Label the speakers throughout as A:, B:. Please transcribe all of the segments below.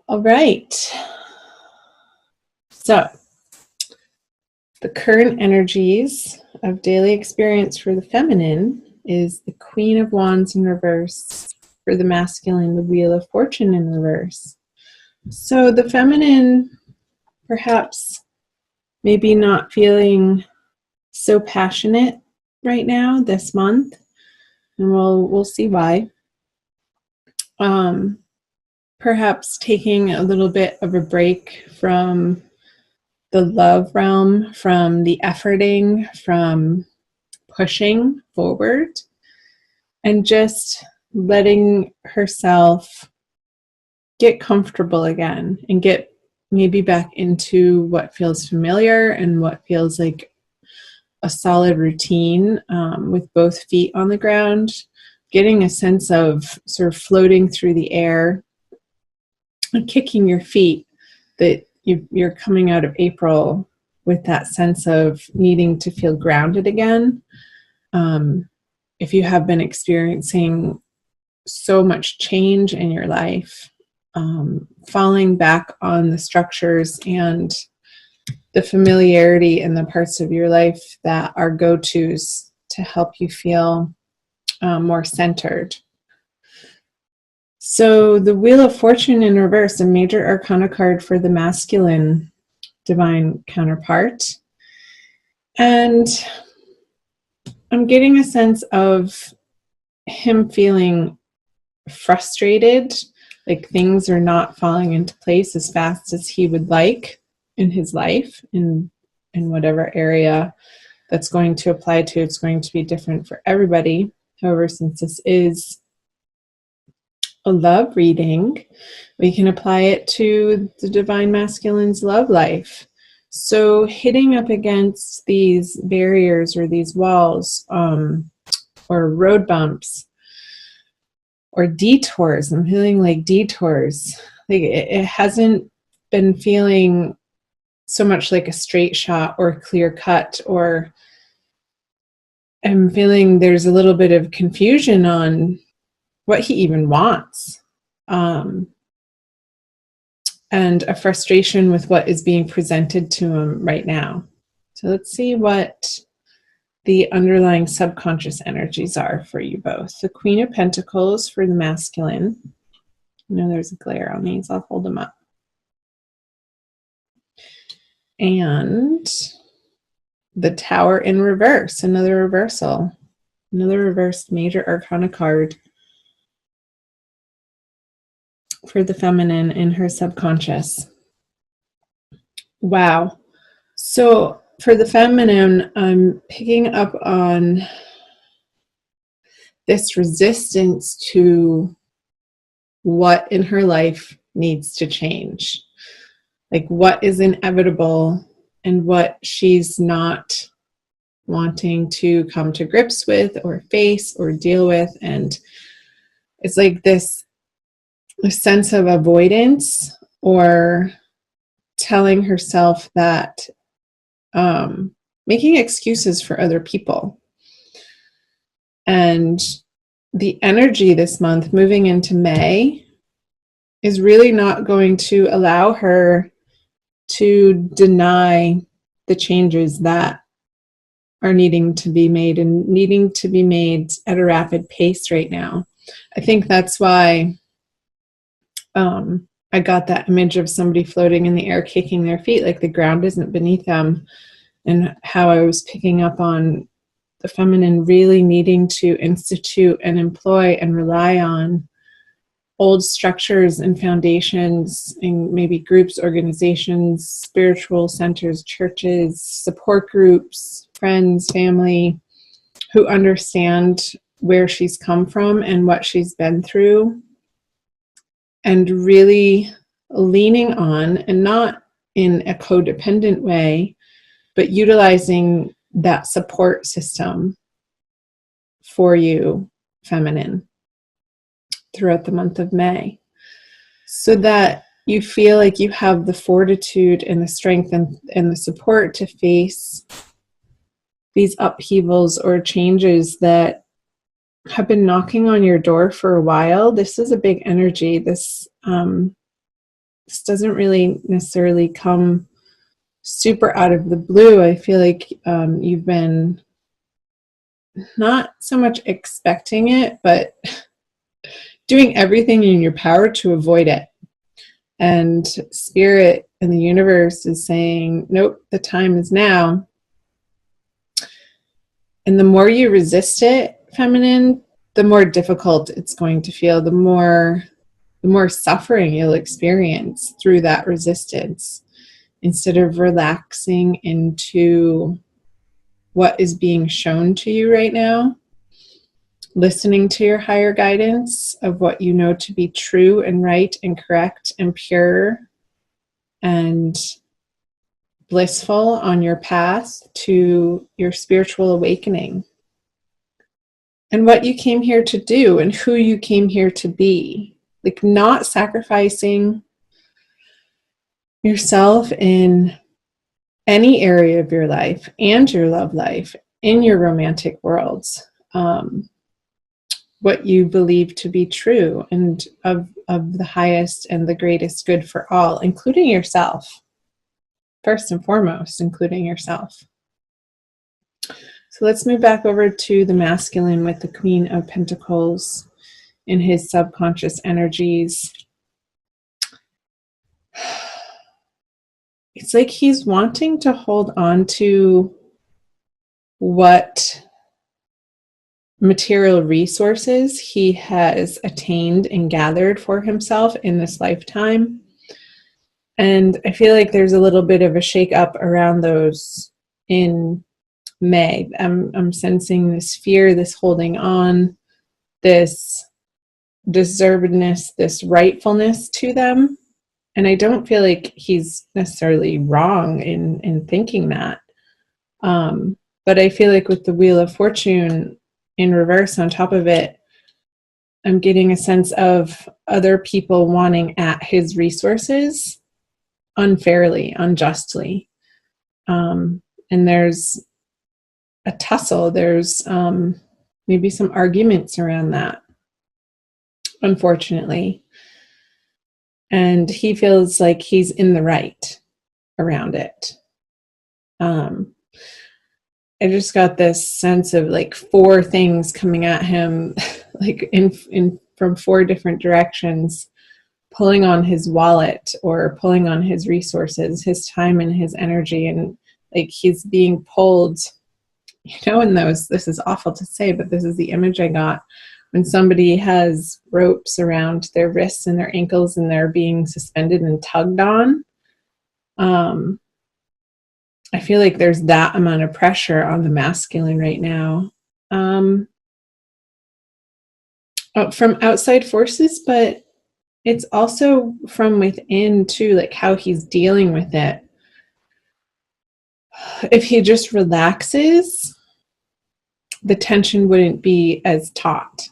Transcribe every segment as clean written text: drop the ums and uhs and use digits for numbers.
A: All right. So, the current energies of daily experience for the feminine is the Queen of Wands in reverse. For the masculine, the Wheel of Fortune in reverse. So, the feminine perhaps maybe not feeling so passionate right now this month, and we'll see why. Perhaps taking a little bit of a break from the love realm, from the efforting, from pushing forward, and just letting herself get comfortable again and get maybe back into what feels familiar and what feels like a solid routine, with both feet on the ground, getting a sense of sort of floating through the air and kicking your feet, that you're coming out of April with that sense of needing to feel grounded again. If you have been experiencing so much change in your life, falling back on the structures and the familiarity in the parts of your life that are go-tos to help you feel more centered. So the Wheel of Fortune in reverse, a major arcana card for the masculine divine counterpart. And I'm getting a sense of him feeling frustrated, like things are not falling into place as fast as he would like in his life, in whatever area that's going to apply to. It's going to be different for everybody. However, since this is a love reading, we can apply it to the divine masculine's love life. So hitting up against these barriers or these walls, or road bumps or detours. I'm feeling like detours. Like it hasn't been feeling so much like a straight shot or clear cut, or I'm feeling there's a little bit of confusion on what he even wants, and a frustration with what is being presented to him right now. So let's see what the underlying subconscious energies are for you both. The Queen of Pentacles for the masculine. I know there's a glare on these. I'll hold them up. And the Tower in reverse, another reversal, another reversed major arcana card for the feminine in her subconscious. Wow. So for the feminine, I'm picking up on this resistance to what in her life needs to change. Like what is inevitable and what she's not wanting to come to grips with or face or deal with. And it's like this sense of avoidance, or telling herself that, making excuses for other people. And the energy this month moving into May is really not going to allow her to deny the changes that are needing to be made, and needing to be made at a rapid pace right now. I think that's why I got that image of somebody floating in the air, kicking their feet, like the ground isn't beneath them, and how I was picking up on the feminine really needing to institute and employ and rely on old structures and foundations in maybe groups, organizations, spiritual centers, churches, support groups, friends, family, who understand where she's come from and what she's been through, and really leaning on, and not in a codependent way, but utilizing that support system for you, feminine, throughout the month of May, so that you feel like you have the fortitude and the strength and the support to face these upheavals or changes that have been knocking on your door for a while. This is a big energy. This this doesn't really necessarily come super out of the blue. I feel like you've been not so much expecting it, but doing everything in your power to avoid it. And spirit and the universe is saying, nope, the time is now. And the more you resist it, feminine, the more difficult it's going to feel, the more suffering you'll experience through that resistance, instead of relaxing into what is being shown to you right now, listening to your higher guidance of what you know to be true and right and correct and pure and blissful on your path to your spiritual awakening, and what you came here to do and who you came here to be. Like, not sacrificing yourself in any area of your life and your love life, in your romantic worlds, what you believe to be true and of the highest and the greatest good for all, including yourself. First and foremost, including yourself. So let's move back over to the masculine with the Queen of Pentacles in his subconscious energies. It's like he's wanting to hold on to what material resources he has attained and gathered for himself in this lifetime. And I feel like there's a little bit of a shake-up around those in May. I'm sensing this fear, this holding on, this deservedness, this rightfulness to them. And I don't feel like he's necessarily wrong in thinking that. But I feel like with the Wheel of Fortune in reverse on top of it, I'm getting a sense of other people wanting at his resources unfairly, unjustly. And there's a tussle. There's maybe some arguments around that, unfortunately. And he feels like he's in the right around it. I just got this sense of like 4 things coming at him, like in from 4 different directions, pulling on his wallet or pulling on his resources, his time and his energy. And like he's being pulled, in those, this is awful to say, but this is the image I got. When somebody has ropes around their wrists and their ankles and they're being suspended and tugged on, I feel like there's that amount of pressure on the masculine right now, from outside forces, but it's also from within too, like how he's dealing with it. If he just relaxes, the tension wouldn't be as taut.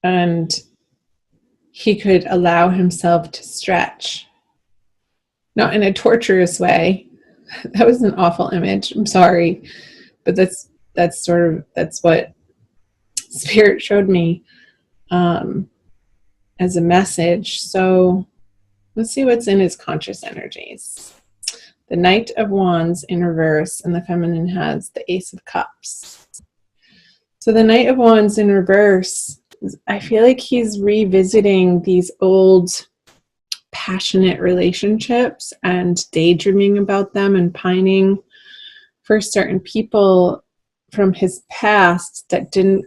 A: And he could allow himself to stretch. Not in a torturous way. That was an awful image. I'm sorry. But that's what Spirit showed me as a message. So let's see what's in his conscious energies. The Knight of Wands in reverse, and the feminine has the Ace of Cups. So the Knight of Wands in reverse, I feel like he's revisiting these old passionate relationships and daydreaming about them and pining for certain people from his past that didn't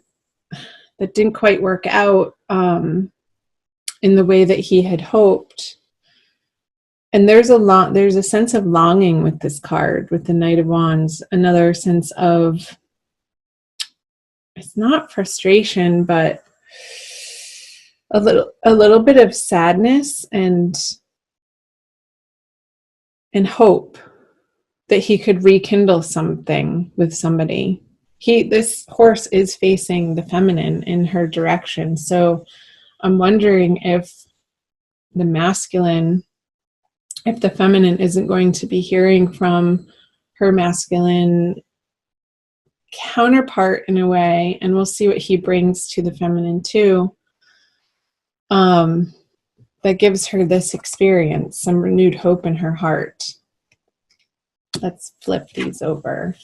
A: quite work out in the way that he had hoped. And there's a sense of longing with this card, with the Knight of Wands, another sense of, it's not frustration, but a little bit of sadness and hope that he could rekindle something with somebody. This horse is facing the feminine in her direction. So I'm wondering if the masculine, if the feminine isn't going to be hearing from her masculine counterpart in a way, and we'll see what he brings to the feminine too. that gives her this experience, some renewed hope in her heart. Let's flip these over.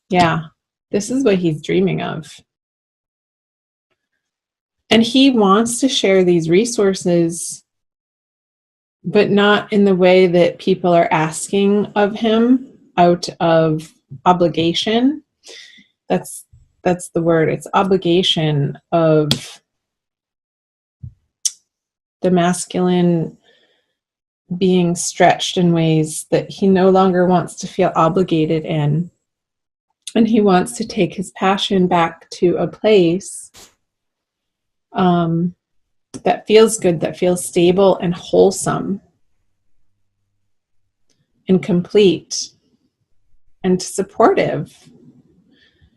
A: Yeah, this is what he's dreaming of. And he wants to share these resources, but not in the way that people are asking of him out of obligation. That's the word. It's obligation of the masculine being stretched in ways that he no longer wants to feel obligated in. And he wants to take his passion back to a place that feels good, that feels stable and wholesome and complete and supportive,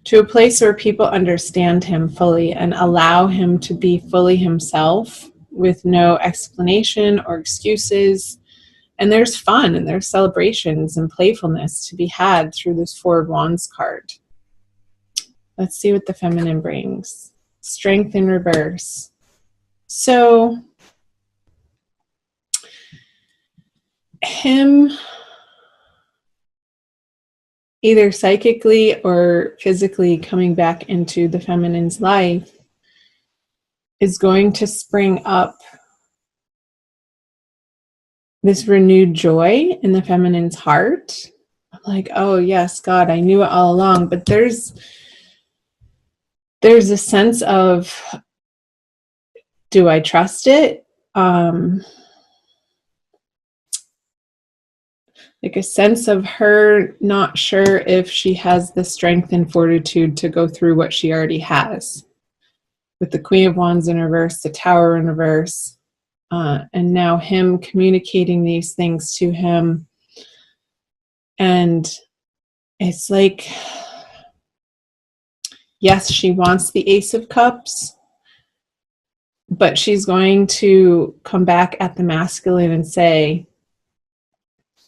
A: to a place where people understand him fully and allow him to be fully himself with no explanation or excuses. And there's fun and there's celebrations and playfulness to be had through this Four of Wands card. Let's see what the feminine brings. Strength in reverse. So, him either psychically or physically coming back into the feminine's life is going to spring up this renewed joy in the feminine's heart. I'm like, oh yes, God, I knew it all along. But there's a sense of, do I trust it? Like a sense of her not sure if she has the strength and fortitude to go through what she already has. With the Queen of Wands in reverse, the Tower in reverse, and now him communicating these things to him. And it's like, yes, she wants the Ace of Cups, but she's going to come back at the masculine and say,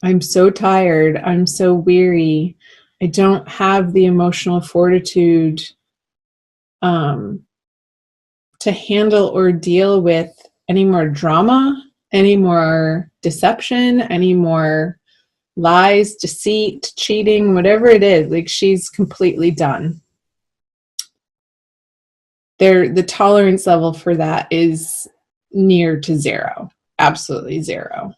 A: I'm so tired, I'm so weary, I don't have the emotional fortitude to handle or deal with any more drama, any more deception, any more lies, deceit, cheating, whatever it is. Like, she's completely done. The tolerance level for that is near to zero, absolutely zero.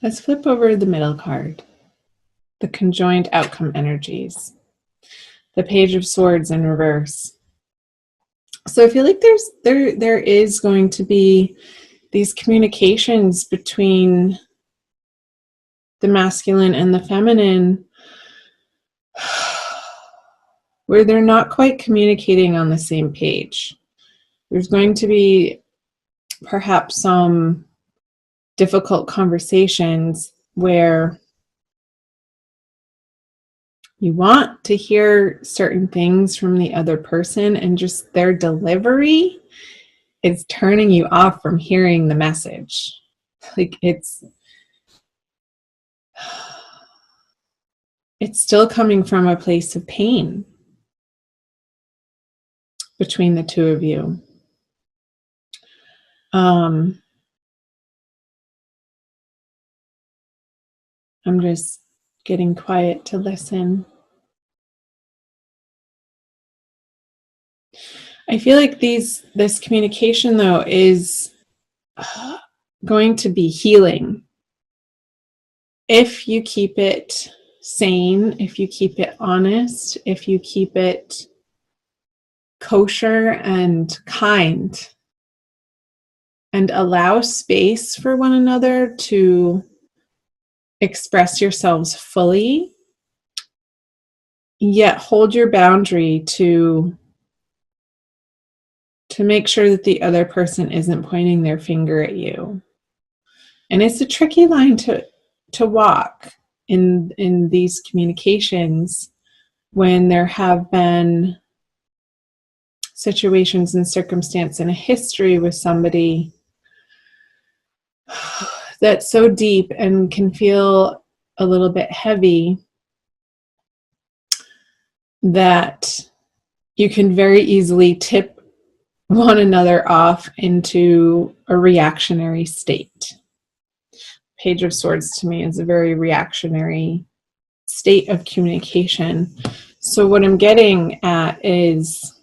A: Let's flip over the middle card, the conjoined outcome energies, the Page of Swords in reverse. So I feel like there is going to be these communications between the masculine and the feminine where they're not quite communicating on the same page. There's going to be perhaps some difficult conversations where you want to hear certain things from the other person and just their delivery is turning you off from hearing the message. Like, it's still coming from a place of pain between the two of you. I'm just getting quiet to listen. I feel like this communication, though, is going to be healing if you keep it sane, if you keep it honest, if you keep it kosher and kind, and allow space for one another to express yourselves fully, yet hold your boundary to make sure that the other person isn't pointing their finger at you. And it's a tricky line to walk in these communications when there have been situations and circumstance and a history with somebody that's so deep and can feel a little bit heavy that you can very easily tip one another off into a reactionary state. Page of Swords to me is a very reactionary state of communication. So what I'm getting at is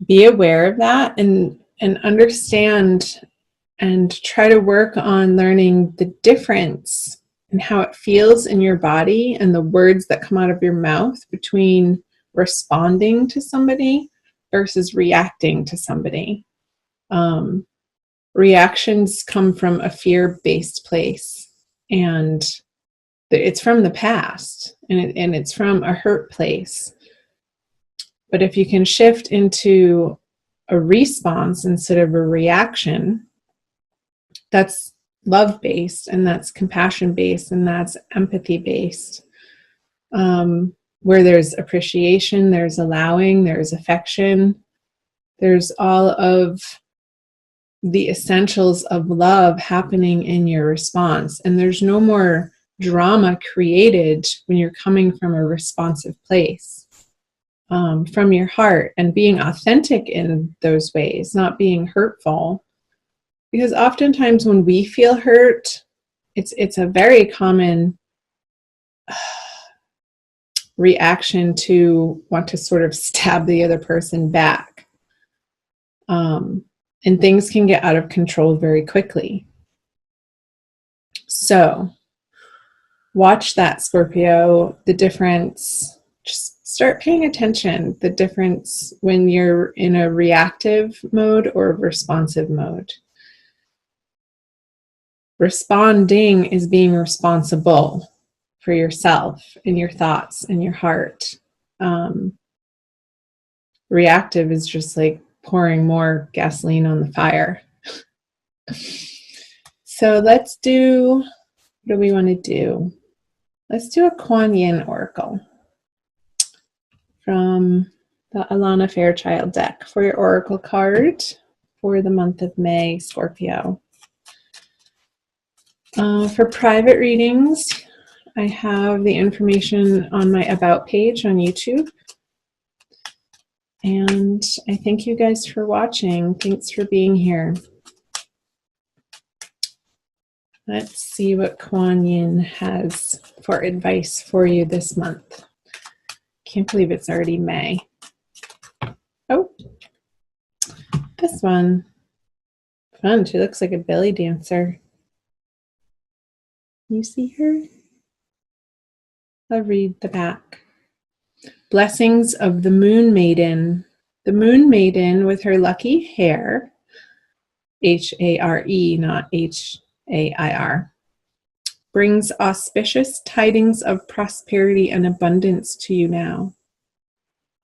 A: be aware of that and understand and try to work on learning the difference in how it feels in your body and the words that come out of your mouth between responding to somebody versus reacting to somebody. Reactions come from a fear-based place, and it's from the past, and it's from a hurt place. But if you can shift into a response instead of a reaction, that's love-based, and that's compassion-based, and that's empathy-based, where there's appreciation, there's allowing, there's affection, there's all of the essentials of love happening in your response. And there's no more drama created when you're coming from a responsive place, from your heart, and being authentic in those ways, not being hurtful. Because oftentimes when we feel hurt, it's a very common reaction to want to sort of stab the other person back. And things can get out of control very quickly. So watch that, Scorpio, the difference. Just start paying attention, the difference when you're in a reactive mode or a responsive mode. Responding is being responsible for yourself and your thoughts and your heart. Reactive is just like pouring more gasoline on the fire. So let's do, what do we want to do? Let's do a Kuan Yin oracle from the Alana Fairchild deck for your oracle card for the month of May, Scorpio. For private readings, I have the information on my About page on YouTube. And I thank you guys for watching. Thanks for being here. Let's see what Kuan Yin has for advice for you this month. Can't believe it's already May. Oh, this one. Fun. She looks like a belly dancer. You see her? I'll read the back. Blessings of the Moon Maiden. The Moon Maiden with her lucky hair, H-A-R-E, not H-A-I-R, brings auspicious tidings of prosperity and abundance to you now.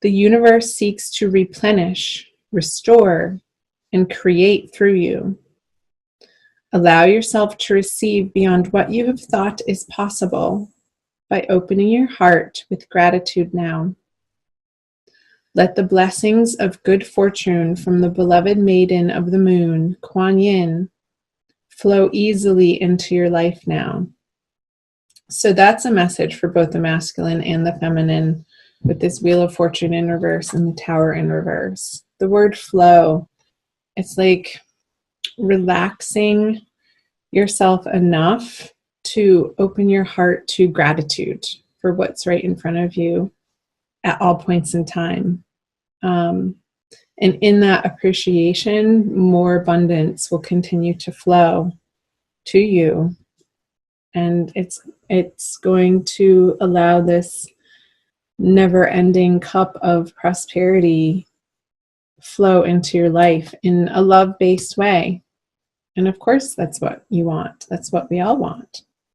A: The universe seeks to replenish, restore, and create through you. Allow yourself to receive beyond what you have thought is possible by opening your heart with gratitude now. Let the blessings of good fortune from the beloved maiden of the moon, Kuan Yin, flow easily into your life now. So that's a message for both the masculine and the feminine with this Wheel of Fortune in reverse and the Tower in reverse. The word flow, it's like relaxing yourself enough to open your heart to gratitude for what's right in front of you at all points in time. And in that appreciation, more abundance will continue to flow to you. And it's going to allow this never-ending cup of prosperity flow into your life in a love-based way. And of course, that's what you want. That's what we all want.